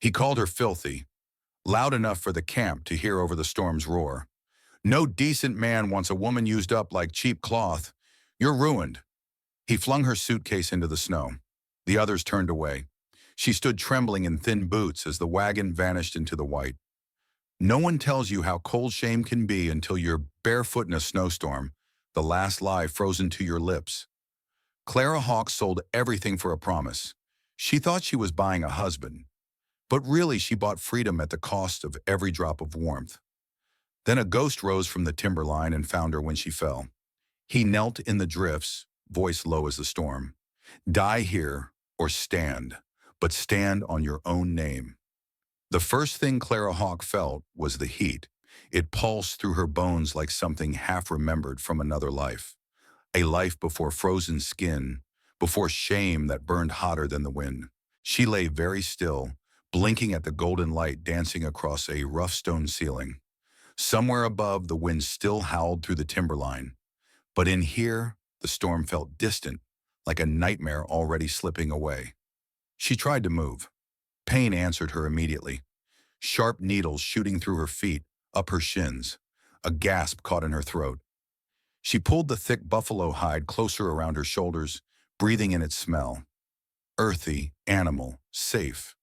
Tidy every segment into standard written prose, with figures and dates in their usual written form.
He called her filthy, loud enough for the camp to hear over the storm's roar. No decent man wants a woman used up like cheap cloth. You're ruined. He flung her suitcase into the snow. The others turned away. She stood trembling in thin boots as the wagon vanished into the white. No one tells you how cold shame can be until you're barefoot in a snowstorm, the last lie frozen to your lips. Clara Hawk sold everything for a promise. She thought she was buying a husband, but really she bought freedom at the cost of every drop of warmth. Then a ghost rose from the timberline and found her when she fell. He knelt in the drifts, voice low as the storm. Die here or stand, but stand on your own name. The first thing Clara Hawk felt was the heat. It pulsed through her bones like something half-remembered from another life. A life before frozen skin, before shame that burned hotter than the wind. She lay very still, blinking at the golden light dancing across a rough stone ceiling. Somewhere above, the wind still howled through the timberline. But in here, the storm felt distant, like a nightmare already slipping away. She tried to move. Pain answered her immediately. Sharp needles shooting through her feet, up her shins. A gasp caught in her throat. She pulled the thick buffalo hide closer around her shoulders, breathing in its smell. Earthy, animal, safe.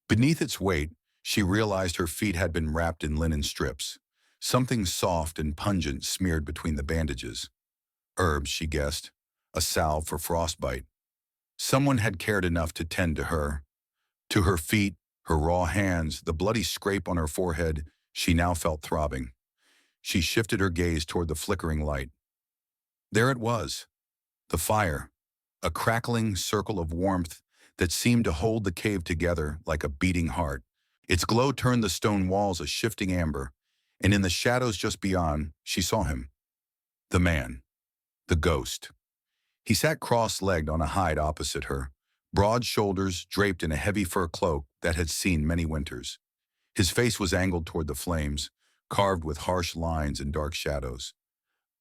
Beneath its weight, she realized her feet had been wrapped in linen strips. Something soft and pungent smeared between the bandages. Herbs, she guessed. A salve for frostbite. Someone had cared enough to tend to her. To her feet, her raw hands, the bloody scrape on her forehead, she now felt throbbing. She shifted her gaze toward the flickering light. There it was. The fire. A crackling circle of warmth that seemed to hold the cave together like a beating heart. Its glow turned the stone walls a shifting amber, and in the shadows just beyond, she saw him. The man. The ghost. He sat cross-legged on a hide opposite her, broad shoulders draped in a heavy fur cloak that had seen many winters. His face was angled toward the flames, carved with harsh lines and dark shadows.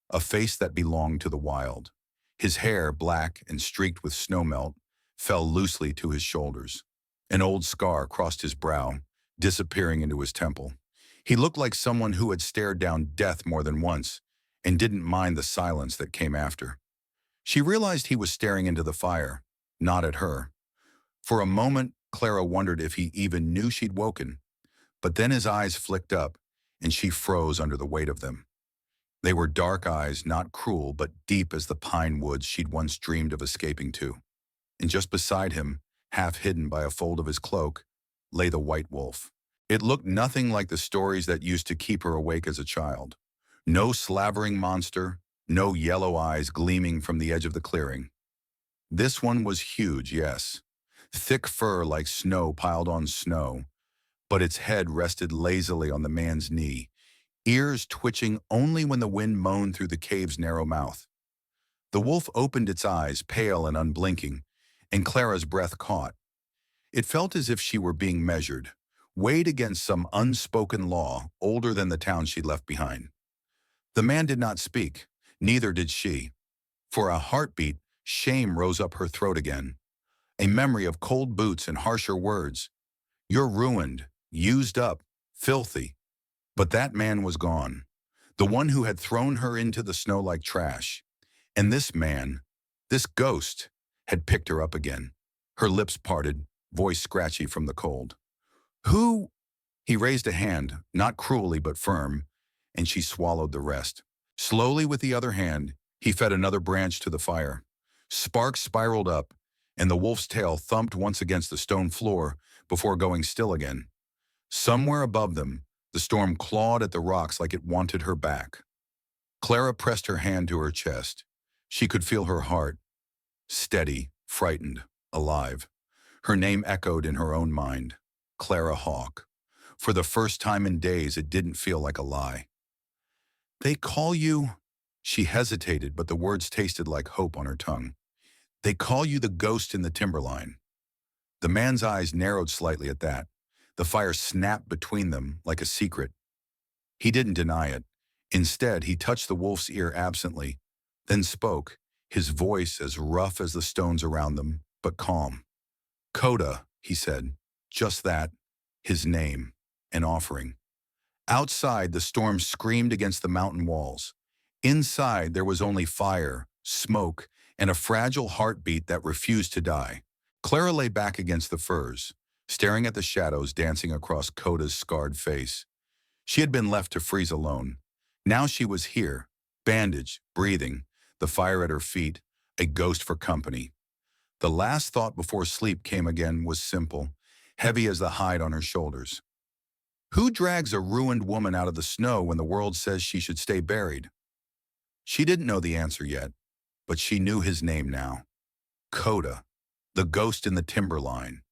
A face that belonged to the wild. His hair, black and streaked with snowmelt, fell loosely to his shoulders. An old scar crossed his brow, disappearing into his temple. He looked like someone who had stared down death more than once and didn't mind the silence that came after. She realized he was staring into the fire, not at her. For a moment, Clara wondered if he even knew she'd woken, but then his eyes flicked up, and she froze under the weight of them. They were dark eyes, not cruel, but deep as the pine woods she'd once dreamed of escaping to. And just beside him, half hidden by a fold of his cloak, lay the white wolf. It looked nothing like the stories that used to keep her awake as a child. No slavering monster, no yellow eyes gleaming from the edge of the clearing. This one was huge, yes. Thick fur like snow piled on snow, but its head rested lazily on the man's knee, ears twitching only when the wind moaned through the cave's narrow mouth. The wolf opened its eyes, pale and unblinking, and Clara's breath caught. It felt as if she were being measured, weighed against some unspoken law older than the town she'd left behind. The man did not speak, neither did she. For a heartbeat, shame rose up her throat again. A memory of cold boots and harsher words. You're ruined, used up, filthy. But that man was gone, the one who had thrown her into the snow like trash. And this man, this ghost, had picked her up again. Her lips parted, voice scratchy from the cold. Who? He raised a hand, not cruelly but firm, and she swallowed the rest. Slowly with the other hand, he fed another branch to the fire. Sparks spiraled up, and the wolf's tail thumped once against the stone floor before going still again. Somewhere above them, the storm clawed at the rocks like it wanted her back. Clara pressed her hand to her chest. She could feel her heart. Steady, frightened, alive. Her name echoed in her own mind. Clara Hawk. For the first time in days, it didn't feel like a lie. They call you... She hesitated, but the words tasted like hope on her tongue. They call you the ghost in the timberline. The man's eyes narrowed slightly at that. The fire snapped between them like a secret. He didn't deny it. Instead, he touched the wolf's ear absently, then spoke, his voice as rough as the stones around them, but calm. Coda, he said. Just that. his name, an offering. Outside, the storm screamed against the mountain walls. Inside, there was only fire, smoke, and a fragile heartbeat that refused to die. Clara lay back against the firs, staring at the shadows dancing across Coda's scarred face. She had been left to freeze alone. Now she was here, bandaged, breathing, the fire at her feet, a ghost for company. The last thought before sleep came again was simple, heavy as the hide on her shoulders. Who drags a ruined woman out of the snow when the world says she should stay buried? She didn't know the answer yet, but she knew his name now. Coda, the ghost in the Timberline.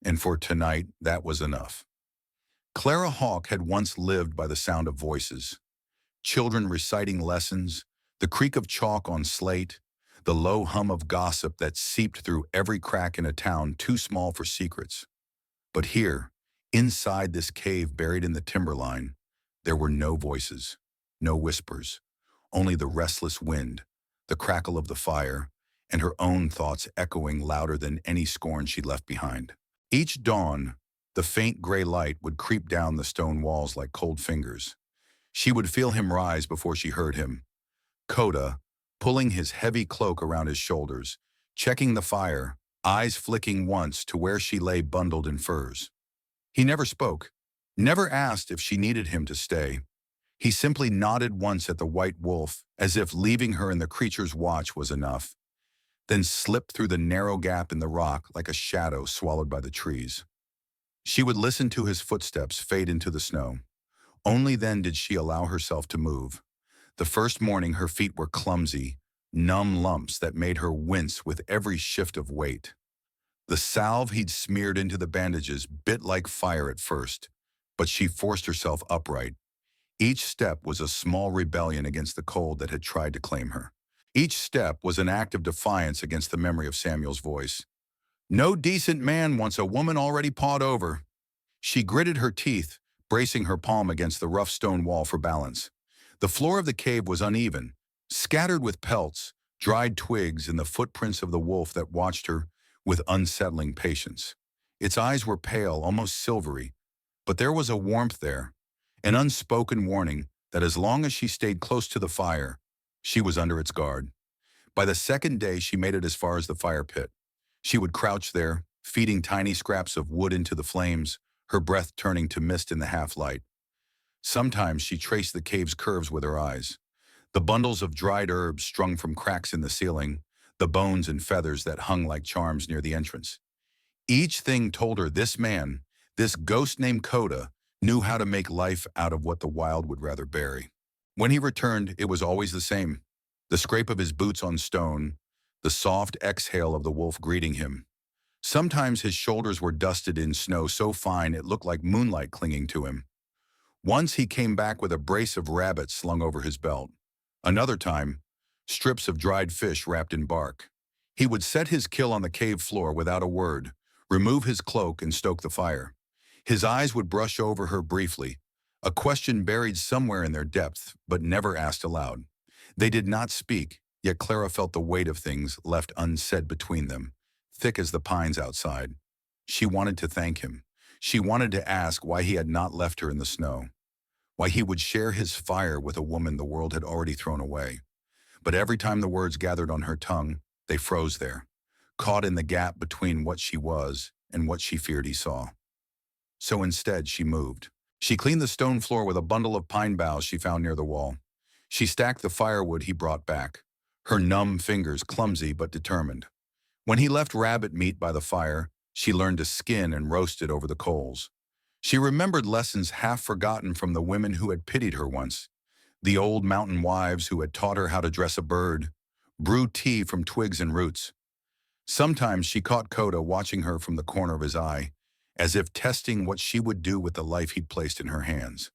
And for tonight, that was enough. Clara Hawk had once lived by the sound of voices. Children reciting lessons, the creak of chalk on slate, the low hum of gossip that seeped through every crack in a town too small for secrets. But here, inside this cave buried in the timberline, there were no voices, no whispers, only the restless wind, the crackle of the fire, and her own thoughts echoing louder than any scorn she'd left behind. Each dawn, the faint gray light would creep down the stone walls like cold fingers. She would feel him rise before she heard him. Coda, pulling his heavy cloak around his shoulders, checking the fire, eyes flicking once to where she lay bundled in furs. He never spoke, never asked if she needed him to stay. He simply nodded once at the white wolf, as if leaving her in the creature's watch was enough, then slipped through the narrow gap in the rock like a shadow swallowed by the trees. She would listen to his footsteps fade into the snow. Only then did she allow herself to move. The first morning her feet were clumsy, numb lumps that made her wince with every shift of weight. The salve he'd smeared into the bandages bit like fire at first, but she forced herself upright. Each step was a small rebellion against the cold that had tried to claim her. Each step was an act of defiance against the memory of Samuel's voice. No decent man wants a woman already pawed over. She gritted her teeth, bracing her palm against the rough stone wall for balance. The floor of the cave was uneven, scattered with pelts, dried twigs, and the footprints of the wolf that watched her with unsettling patience. Its eyes were pale, almost silvery, but there was a warmth there, an unspoken warning that as long as she stayed close to the fire, she was under its guard. By the second day, she made it as far as the fire pit. She would crouch there, feeding tiny scraps of wood into the flames, her breath turning to mist in the half-light. Sometimes she traced the cave's curves with her eyes. The bundles of dried herbs strung from cracks in the ceiling, the bones and feathers that hung like charms near the entrance. Each thing told her this man, this ghost named Coda, knew how to make life out of what the wild would rather bury. When he returned, it was always the same. The scrape of his boots on stone, the soft exhale of the wolf greeting him. Sometimes his shoulders were dusted in snow so fine it looked like moonlight clinging to him. Once he came back with a brace of rabbits slung over his belt. Another time, strips of dried fish wrapped in bark. He would set his kill on the cave floor without a word, remove his cloak and stoke the fire. His eyes would brush over her briefly, a question buried somewhere in their depth, but never asked aloud. They did not speak, yet Clara felt the weight of things left unsaid between them, thick as the pines outside. She wanted to thank him. She wanted to ask why he had not left her in the snow, why he would share his fire with a woman the world had already thrown away. But every time the words gathered on her tongue, they froze there, caught in the gap between what she was and what she feared he saw. So instead, she moved. She cleaned the stone floor with a bundle of pine boughs she found near the wall. She stacked the firewood he brought back, her numb fingers clumsy but determined. When he left rabbit meat by the fire, she learned to skin and roast it over the coals. She remembered lessons half forgotten from the women who had pitied her once, the old mountain wives who had taught her how to dress a bird, brew tea from twigs and roots. Sometimes she caught Coda watching her from the corner of his eye, as if testing what she would do with the life he'd placed in her hands.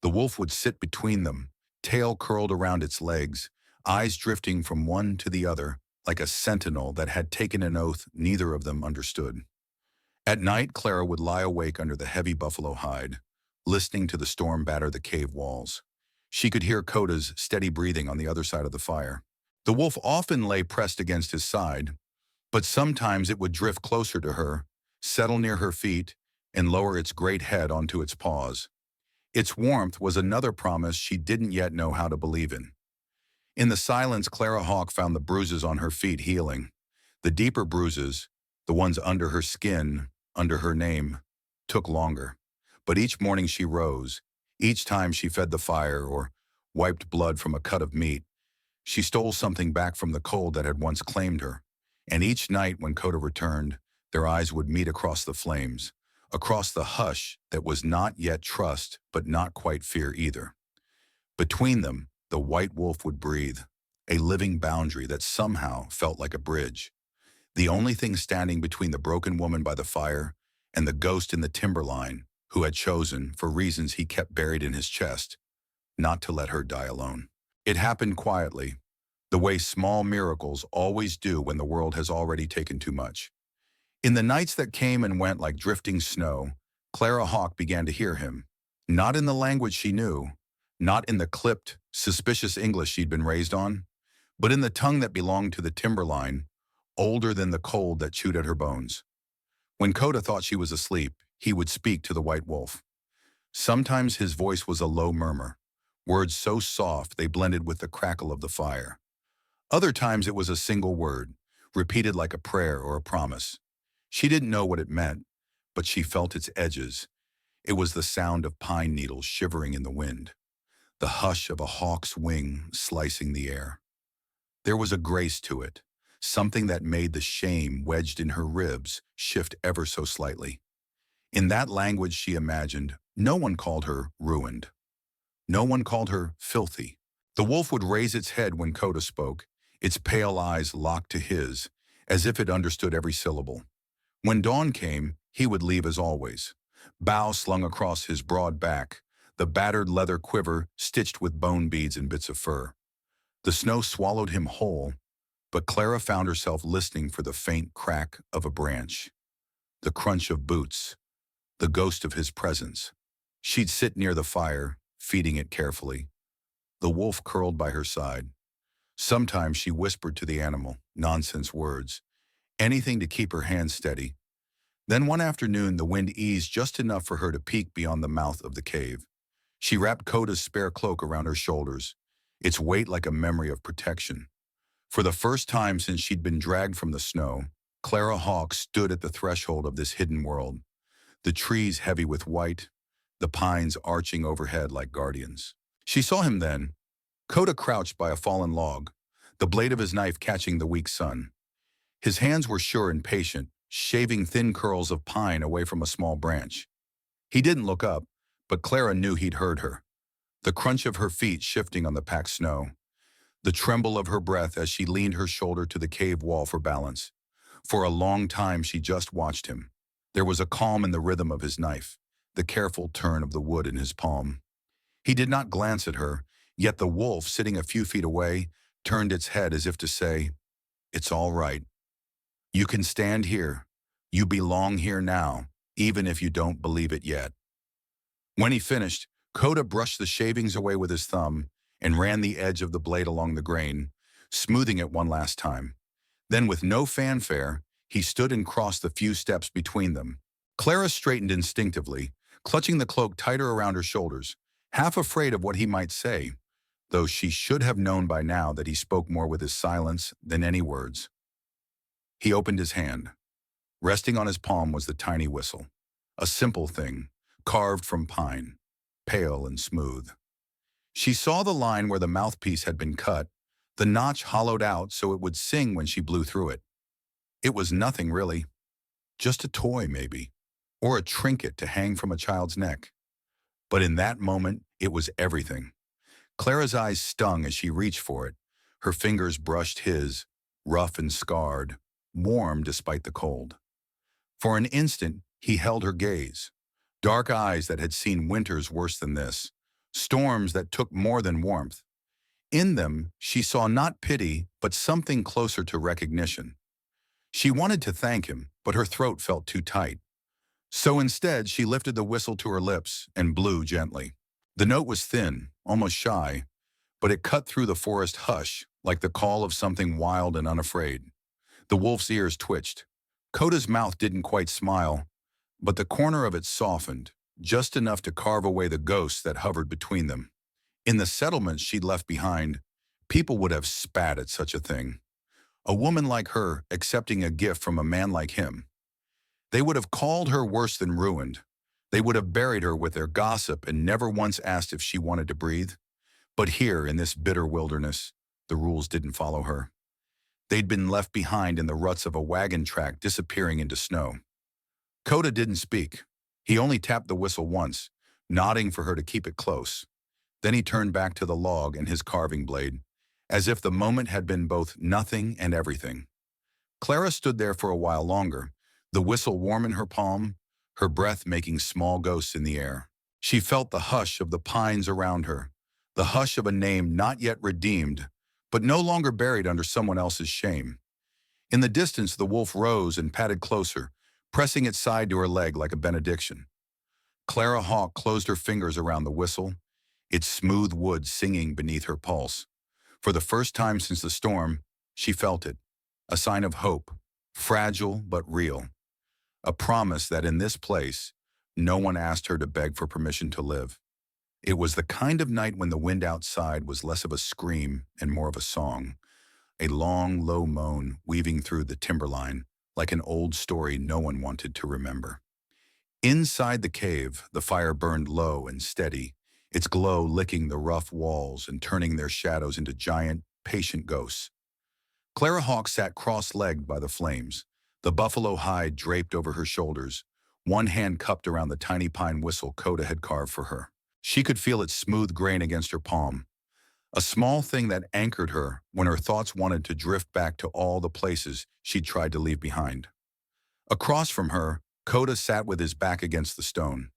The wolf would sit between them, tail curled around its legs, eyes drifting from one to the other, like a sentinel that had taken an oath neither of them understood. At night, Clara would lie awake under the heavy buffalo hide, listening to the storm batter the cave walls. She could hear Coda's steady breathing on the other side of the fire. The wolf often lay pressed against his side, but sometimes it would drift closer to her, settle near her feet, and lower its great head onto its paws. Its warmth was another promise she didn't yet know how to believe in. In the silence, Clara Hawk found the bruises on her feet healing. The deeper bruises, the ones under her skin, under her name, took longer. But each morning she rose, each time she fed the fire or wiped blood from a cut of meat, she stole something back from the cold that had once claimed her. And each night when Coda returned, their eyes would meet across the flames, across the hush that was not yet trust, but not quite fear either. Between them, the white wolf would breathe, a living boundary that somehow felt like a bridge. The only thing standing between the broken woman by the fire and the ghost in the Timberline, who had chosen, for reasons he kept buried in his chest, not to let her die alone. It happened quietly, the way small miracles always do when the world has already taken too much. In the nights that came and went like drifting snow, Clara Hawk began to hear him, not in the language she knew, not in the clipped, suspicious English she'd been raised on, but in the tongue that belonged to the Timberline, older than the cold that chewed at her bones. When Coda thought she was asleep, he would speak to the white wolf. Sometimes his voice was a low murmur, words so soft they blended with the crackle of the fire. Other times it was a single word, repeated like a prayer or a promise. She didn't know what it meant, but she felt its edges. It was the sound of pine needles shivering in the wind, the hush of a hawk's wing slicing the air. There was a grace to it, something that made the shame wedged in her ribs shift ever so slightly. In that language she imagined, no one called her ruined. No one called her filthy. The wolf would raise its head when Coda spoke, its pale eyes locked to his, as if it understood every syllable. When dawn came, he would leave as always, bow slung across his broad back, the battered leather quiver stitched with bone beads and bits of fur. The snow swallowed him whole, but Clara found herself listening for the faint crack of a branch, the crunch of boots, the ghost of his presence. She'd sit near the fire, feeding it carefully, the wolf curled by her side. Sometimes she whispered to the animal, nonsense words, anything to keep her hands steady. Then one afternoon the wind eased just enough for her to peek beyond the mouth of the cave. She wrapped Coda's spare cloak around her shoulders, its weight like a memory of protection. For the first time since she'd been dragged from the snow, Clara Hawk stood at the threshold of this hidden world, the trees heavy with white, the pines arching overhead like guardians. She saw him then, Coda crouched by a fallen log, the blade of his knife catching the weak sun. His hands were sure and patient, shaving thin curls of pine away from a small branch. He didn't look up, but Clara knew he'd heard her. The crunch of her feet shifting on the packed snow, the tremble of her breath as she leaned her shoulder to the cave wall for balance. For a long time she just watched him. There was a calm in the rhythm of his knife, the careful turn of the wood in his palm. He did not glance at her, yet the wolf, sitting a few feet away, turned its head as if to say, "It's all right. You can stand here. You belong here now, even if you don't believe it yet." When he finished, Coda brushed the shavings away with his thumb and ran the edge of the blade along the grain, smoothing it one last time. Then with no fanfare, he stood and crossed the few steps between them. Clara straightened instinctively, clutching the cloak tighter around her shoulders, half afraid of what he might say, though she should have known by now that he spoke more with his silence than any words. He opened his hand. Resting on his palm was the tiny whistle, a simple thing, carved from pine, pale and smooth. She saw the line where the mouthpiece had been cut, the notch hollowed out so it would sing when she blew through it. It was nothing really, just a toy maybe, or a trinket to hang from a child's neck. But in that moment, it was everything. Clara's eyes stung as she reached for it. Her fingers brushed his, rough and scarred, warm despite the cold. For an instant, he held her gaze. Dark eyes that had seen winters worse than this, storms that took more than warmth. In them, she saw not pity, but something closer to recognition. She wanted to thank him, but her throat felt too tight. So instead, she lifted the whistle to her lips and blew gently. The note was thin, almost shy, but it cut through the forest hush like the call of something wild and unafraid. The wolf's ears twitched. Coda's mouth didn't quite smile, but the corner of it softened, just enough to carve away the ghosts that hovered between them. In the settlements she'd left behind, people would have spat at such a thing. A woman like her accepting a gift from a man like him. They would have called her worse than ruined. They would have buried her with their gossip and never once asked if she wanted to breathe. But here, in this bitter wilderness, the rules didn't follow her. They'd been left behind in the ruts of a wagon track disappearing into snow. Coda didn't speak. He only tapped the whistle once, nodding for her to keep it close. Then he turned back to the log and his carving blade, as if the moment had been both nothing and everything. Clara stood there for a while longer, the whistle warm in her palm, her breath making small ghosts in the air. She felt the hush of the pines around her, the hush of a name not yet redeemed, but no longer buried under someone else's shame. In the distance, the wolf rose and padded closer, pressing its side to her leg like a benediction. Clara Hawk closed her fingers around the whistle, its smooth wood singing beneath her pulse. For the first time since the storm, she felt it, a sign of hope, fragile but real. A promise that in this place, no one asked her to beg for permission to live. It was the kind of night when the wind outside was less of a scream and more of a song, a long, low moan weaving through the timberline like an old story no one wanted to remember. Inside the cave, the fire burned low and steady, its glow licking the rough walls and turning their shadows into giant, patient ghosts. Clara Hawk sat cross-legged by the flames, the buffalo hide draped over her shoulders, one hand cupped around the tiny pine whistle Coda had carved for her. She could feel its smooth grain against her palm, a small thing that anchored her when her thoughts wanted to drift back to all the places she'd tried to leave behind. Across from her, Coda sat with his back against the stone.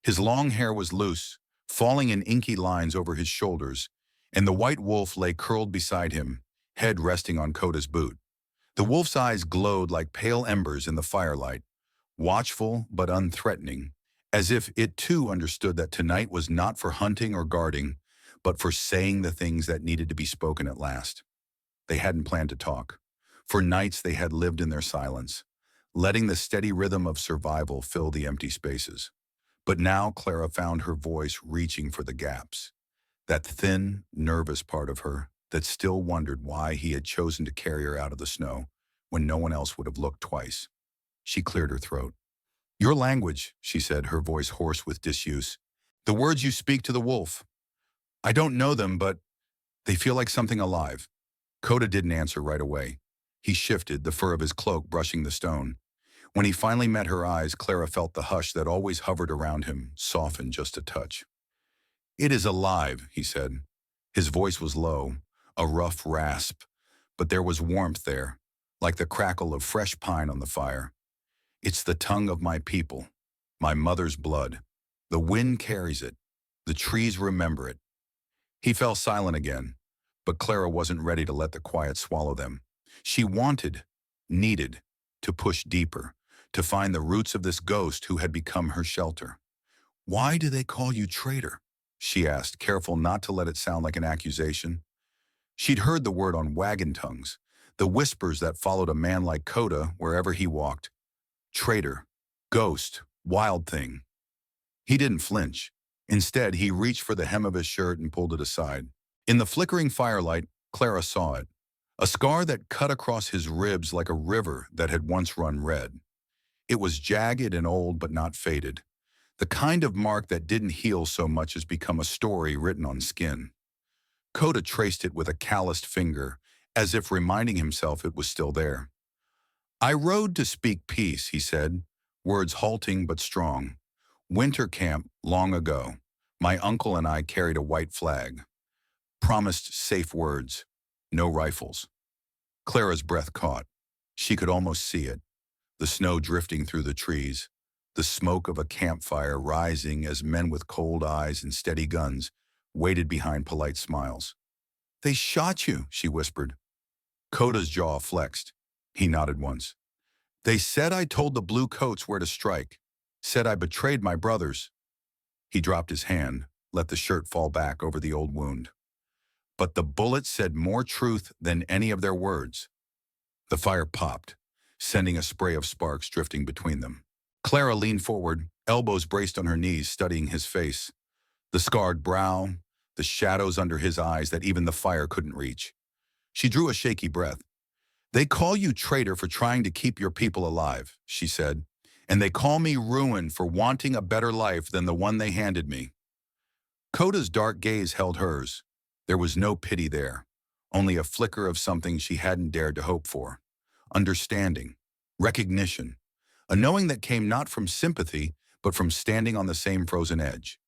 His long hair was loose, falling in inky lines over his shoulders, and the white wolf lay curled beside him, head resting on Coda's boot. The wolf's eyes glowed like pale embers in the firelight, watchful but unthreatening, as if it too understood that tonight was not for hunting or guarding, but for saying the things that needed to be spoken at last. They hadn't planned to talk. For nights they had lived in their silence, letting the steady rhythm of survival fill the empty spaces. But now Clara found her voice reaching for the gaps, that thin, nervous part of her that still wondered why he had chosen to carry her out of the snow when no one else would have looked twice. She cleared her throat. "Your language," she said, her voice hoarse with disuse. "The words you speak to the wolf. I don't know them, but they feel like something alive." Coda didn't answer right away. He shifted, the fur of his cloak brushing the stone. When he finally met her eyes, Clara felt the hush that always hovered around him soften just a touch. "It is alive," he said. His voice was low, a rough rasp, but there was warmth there, like the crackle of fresh pine on the fire. "It's the tongue of my people, my mother's blood. The wind carries it. The trees remember it." He fell silent again, but Clara wasn't ready to let the quiet swallow them. She wanted, needed, to push deeper, to find the roots of this ghost who had become her shelter. "Why do they call you traitor?" she asked, careful not to let it sound like an accusation. She'd heard the word on wagon tongues, the whispers that followed a man like Coda wherever he walked. Traitor, ghost, wild thing. He didn't flinch. Instead, he reached for the hem of his shirt and pulled it aside. In the flickering firelight, Clara saw it, a scar that cut across his ribs like a river that had once run red. It was jagged and old but not faded, the kind of mark that didn't heal so much as become a story written on skin. Coda traced it with a calloused finger, as if reminding himself it was still there. "I rode to speak peace," he said, words halting but strong. "Winter camp, long ago. My uncle and I carried a white flag. Promised safe words. No rifles." Clara's breath caught. She could almost see it, the snow drifting through the trees, the smoke of a campfire rising as men with cold eyes and steady guns waited behind polite smiles. "They shot you," she whispered. Coda's jaw flexed. He nodded once. "They said I told the blue coats where to strike. Said I betrayed my brothers." He dropped his hand, let the shirt fall back over the old wound. "But the bullet said more truth than any of their words." The fire popped, sending a spray of sparks drifting between them. Clara leaned forward, elbows braced on her knees, studying his face. The scarred brow, the shadows under his eyes that even the fire couldn't reach. She drew a shaky breath. "They call you traitor for trying to keep your people alive," she said. "And they call me ruin for wanting a better life than the one they handed me." Coda's dark gaze held hers. There was no pity there, only a flicker of something she hadn't dared to hope for. Understanding, recognition, a knowing that came not from sympathy, but from standing on the same frozen edge.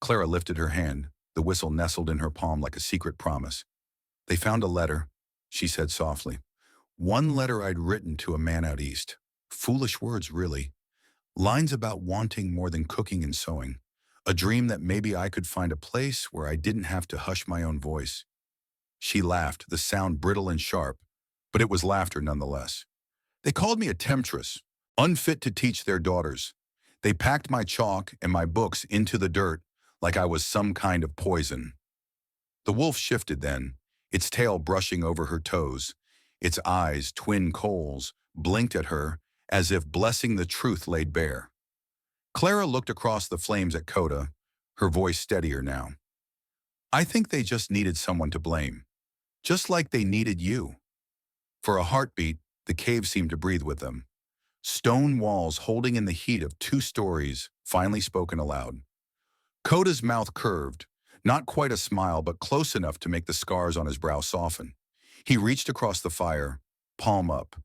Clara lifted her hand, the whistle nestled in her palm like a secret promise. "They found a letter," she said softly. "One letter I'd written to a man out east. Foolish words, really. Lines about wanting more than cooking and sewing. A dream that maybe I could find a place where I didn't have to hush my own voice." She laughed, the sound brittle and sharp, but it was laughter nonetheless. "They called me a temptress, unfit to teach their daughters. They packed my chalk and my books into the dirt like I was some kind of poison." The wolf shifted then, its tail brushing over her toes. Its eyes, twin coals, blinked at her as if blessing the truth laid bare. Clara looked across the flames at Coda, her voice steadier now. "I think they just needed someone to blame, just like they needed you." For a heartbeat, the cave seemed to breathe with them. Stone walls holding in the heat of 2 stories, finally spoken aloud. Coda's mouth curved, not quite a smile, but close enough to make the scars on his brow soften. He reached across the fire, palm up.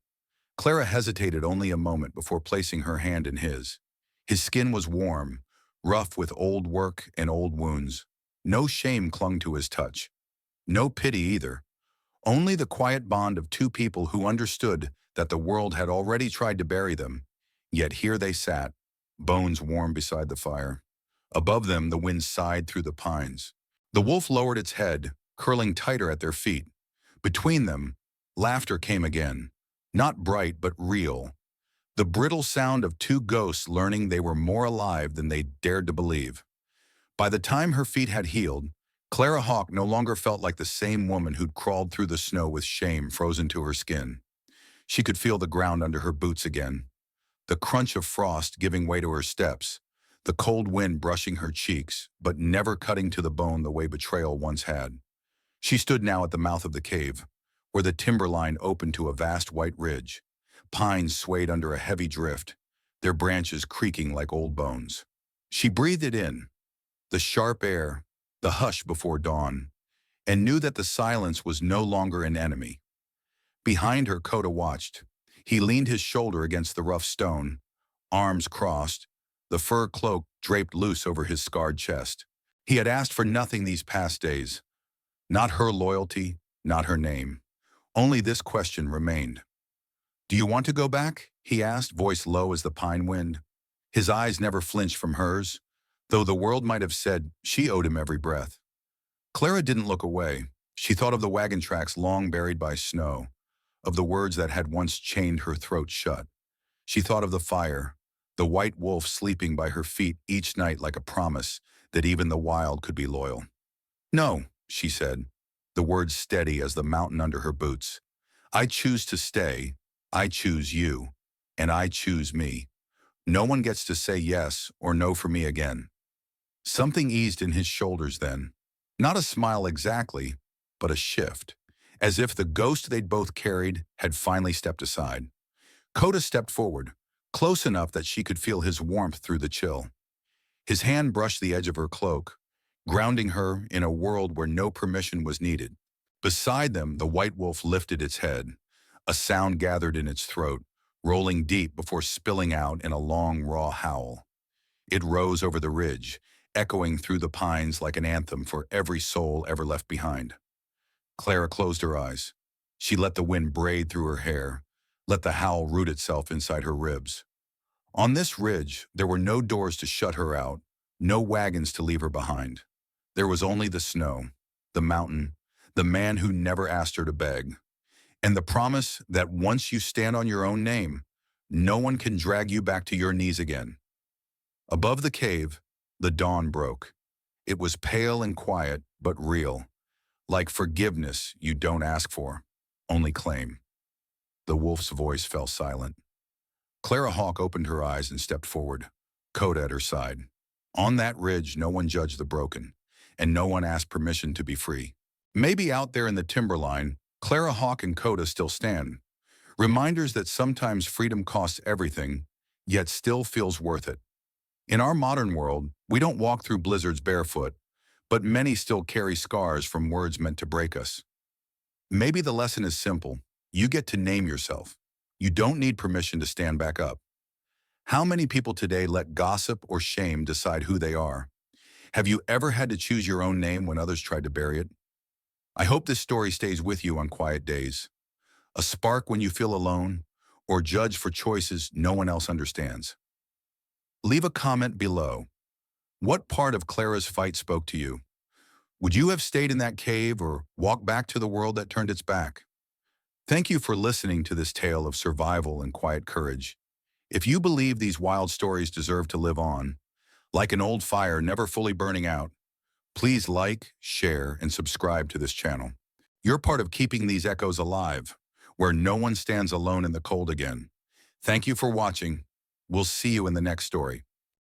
Clara hesitated only a moment before placing her hand in his. His skin was warm, rough with old work and old wounds. No shame clung to his touch. No pity either. Only the quiet bond of 2 people who understood that the world had already tried to bury them. Yet here they sat, bones warm beside the fire. Above them, the wind sighed through the pines. The wolf lowered its head, curling tighter at their feet. Between them, laughter came again. Not bright, but real. The brittle sound of 2 ghosts learning they were more alive than they dared to believe. By the time her feet had healed, Clara Hawk no longer felt like the same woman who'd crawled through the snow with shame frozen to her skin. She could feel the ground under her boots again, the crunch of frost giving way to her steps, the cold wind brushing her cheeks, but never cutting to the bone the way betrayal once had. She stood now at the mouth of the cave, where the timberline opened to a vast white ridge. Pines swayed under a heavy drift, their branches creaking like old bones. She breathed it in, the sharp air, the hush before dawn, and knew that the silence was no longer an enemy. Behind her, Coda watched. He leaned his shoulder against the rough stone, arms crossed, the fur cloak draped loose over his scarred chest. He had asked for nothing these past days. Not her loyalty, not her name. Only this question remained. "Do you want to go back?" he asked, voice low as the pine wind. His eyes never flinched from hers, though the world might have said she owed him every breath. Clara didn't look away. She thought of the wagon tracks long buried by snow, of the words that had once chained her throat shut. She thought of the fire, the white wolf sleeping by her feet each night like a promise that even the wild could be loyal. "No," she said, the words steady as the mountain under her boots. "I choose to stay, I choose you, and I choose me. No one gets to say yes or no for me again." Something eased in his shoulders then. Not a smile exactly, but a shift, as if the ghost they'd both carried had finally stepped aside. Coda stepped forward, close enough that she could feel his warmth through the chill. His hand brushed the edge of her cloak, grounding her in a world where no permission was needed. Beside them, the white wolf lifted its head. A sound gathered in its throat, rolling deep before spilling out in a long, raw howl. It rose over the ridge, echoing through the pines like an anthem for every soul ever left behind. Clara closed her eyes. She let the wind braid through her hair, let the howl root itself inside her ribs. On this ridge, there were no doors to shut her out, no wagons to leave her behind. There was only the snow, the mountain, the man who never asked her to beg, and the promise that once you stand on your own name, no one can drag you back to your knees again. Above the cave, the dawn broke. It was pale and quiet, but real, like forgiveness you don't ask for, only claim. The wolf's voice fell silent. Clara Hawk opened her eyes and stepped forward, Coda at her side. On that ridge, no one judged the broken, and no one asked permission to be free. Maybe out there in the Timberline, Clara Hawk and Coda still stand. Reminders that sometimes freedom costs everything, yet still feels worth it. In our modern world, we don't walk through blizzards barefoot, but many still carry scars from words meant to break us. Maybe the lesson is simple. You get to name yourself. You don't need permission to stand back up. How many people today let gossip or shame decide who they are? Have you ever had to choose your own name when others tried to bury it? I hope this story stays with you on quiet days. A spark when you feel alone, or judged for choices no one else understands. Leave a comment below. What part of Clara's fight spoke to you? Would you have stayed in that cave or walked back to the world that turned its back? Thank you for listening to this tale of survival and quiet courage. If you believe these wild stories deserve to live on, like an old fire never fully burning out, please like, share, and subscribe to this channel. You're part of keeping these echoes alive, where no one stands alone in the cold again. Thank you for watching. We'll see you in the next story.